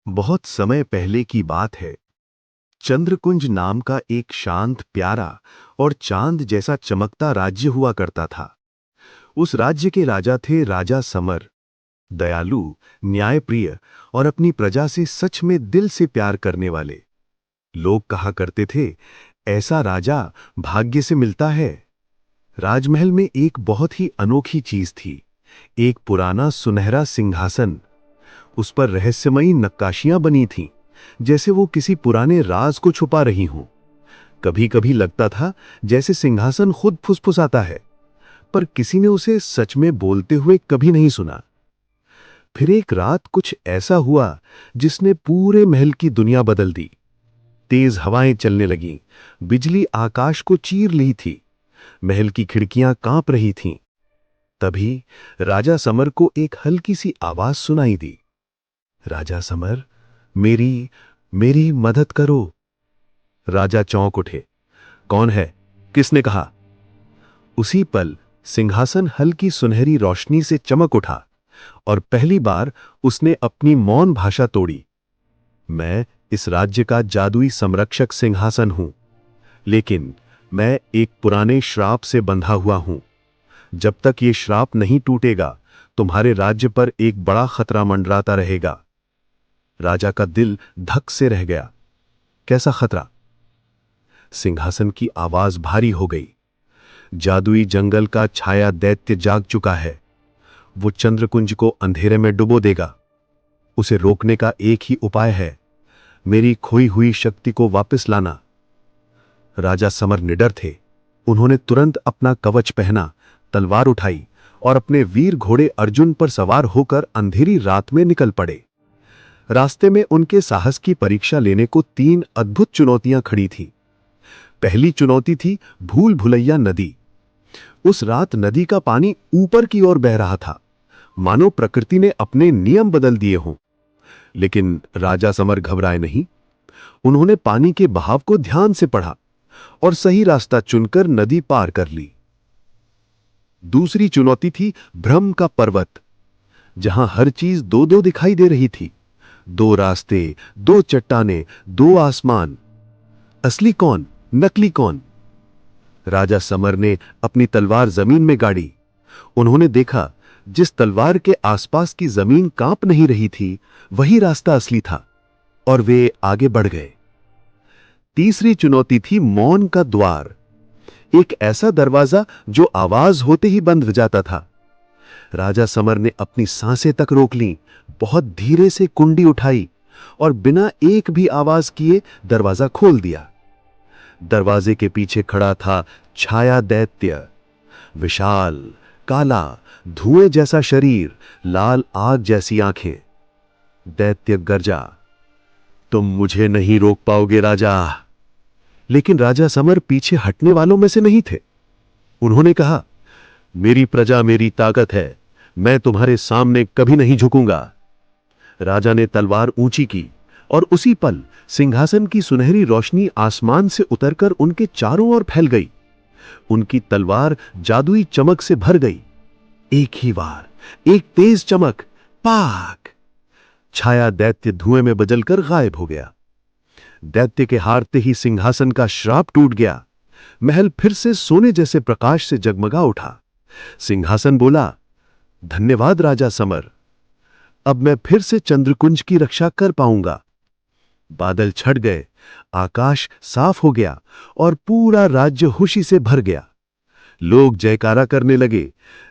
बहुत समय पहले की बात है। चंद्रकुंज नाम का एक शांत, प्यारा और चांद जैसा चमकता राज्य हुआ करता था। उस राज्य के राजा थे राजा समर। दयालु, न्यायप्रिय और अपनी प्रजा से सच में दिल से प्यार करने वाले। लोग कहा करते थे, ऐसा राजा भाग्य से मिलता है। राजमहल में एक बहुत ही अनोखी चीज थी, एक पुराना सुनहरा सिंहासन। उस पर रहस्यमयी नक्काशियां बनी थीं, जैसे वो किसी पुराने राज को छुपा रही हों। कभी कभी लगता था जैसे सिंहासन खुद फुसफुसाता है, पर किसी ने उसे सच में बोलते हुए कभी नहीं सुना। फिर एक रात कुछ ऐसा हुआ जिसने पूरे महल की दुनिया बदल दी। तेज हवाएं चलने लगीं, बिजली आकाश को चीर ली थी, महल की खिड़कियां कांप रही थीं। तभी राजा समर को एक हल्की सी आवाज सुनाई दी। राजा समर, मेरी मेरी मदद करो। राजा चौंक उठे। कौन है? किसने कहा? उसी पल सिंहासन हल्की सुनहरी रोशनी से चमक उठा और पहली बार उसने अपनी मौन भाषा तोड़ी। मैं इस राज्य का जादुई संरक्षक सिंहासन हूं, लेकिन मैं एक पुराने श्राप से बंधा हुआ हूं। जब तक ये श्राप नहीं टूटेगा, तुम्हारे राज्य पर एक बड़ा खतरा मंडराता रहेगा। राजा का दिल धक से रह गया। कैसा खतरा? सिंहासन की आवाज भारी हो गई। जादुई जंगल का छाया दैत्य जाग चुका है। वो चंद्रकुंज को अंधेरे में डुबो देगा। उसे रोकने का एक ही उपाय है, मेरी खोई हुई शक्ति को वापस लाना। राजा समर निडर थे। उन्होंने तुरंत अपना कवच पहना, तलवार उठाई और अपने वीर घोड़े अर्जुन पर सवार होकर अंधेरी रात में निकल पड़े। रास्ते में उनके साहस की परीक्षा लेने को 3 अद्भुत चुनौतियां खड़ी थीं। पहली चुनौती थी भूल भुलैया नदी। उस रात नदी का पानी ऊपर की ओर बह रहा था, मानो प्रकृति ने अपने नियम बदल दिए हों। लेकिन राजा समर घबराए नहीं। उन्होंने पानी के बहाव को ध्यान से पढ़ा और सही रास्ता चुनकर नदी पार कर ली। दूसरी चुनौती थी भ्रम का पर्वत, जहां हर चीज दो दो दिखाई दे रही थी। 2 रास्ते, 2 चट्टानें, 2 आसमान। असली कौन, नकली कौन? राजा समर ने अपनी तलवार जमीन में गाड़ी। उन्होंने देखा, जिस तलवार के आसपास की जमीन कांप नहीं रही थी, वही रास्ता असली था, और वे आगे बढ़ गए। तीसरी चुनौती थी मौन का द्वार, एक ऐसा दरवाजा जो आवाज होते ही बंद हो जाता था। राजा समर ने अपनी सांसें तक रोक लीं, बहुत धीरे से कुंडी उठाई और बिना एक भी आवाज किए दरवाजा खोल दिया। दरवाजे के पीछे खड़ा था छाया दैत्य। विशाल, काला, धुएं जैसा शरीर, लाल आग जैसी आंखें। दैत्य गरजा, तुम मुझे नहीं रोक पाओगे राजा। लेकिन राजा समर पीछे हटने वालों में से नहीं थे। उन्होंने कहा, मेरी प्रजा मेरी ताकत है, मैं तुम्हारे सामने कभी नहीं झुकूंगा। राजा ने तलवार ऊंची की और उसी पल सिंहासन की सुनहरी रोशनी आसमान से उतरकर उनके चारों ओर फैल गई। उनकी तलवार जादुई चमक से भर गई। एक ही बार एक तेज चमक, पाक! छाया दैत्य धुएं में बदलकर गायब हो गया। दैत्य के हारते ही सिंहासन का श्राप टूट गया। महल फिर से सोने जैसे प्रकाश से जगमगा उठा। सिंहासन बोला, धन्यवाद राजा समर, अब मैं फिर से चंद्रकुंज की रक्षा कर पाऊंगा। बादल छट गए, आकाश साफ हो गया और पूरा राज्य खुशी से भर गया। लोग जयकारा करने लगे,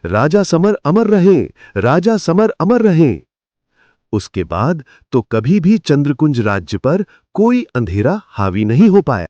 राजा समर अमर रहें, राजा समर अमर रहें। उसके बाद तो कभी भी चंद्रकुंज राज्य पर कोई अंधेरा हावी नहीं हो पाया।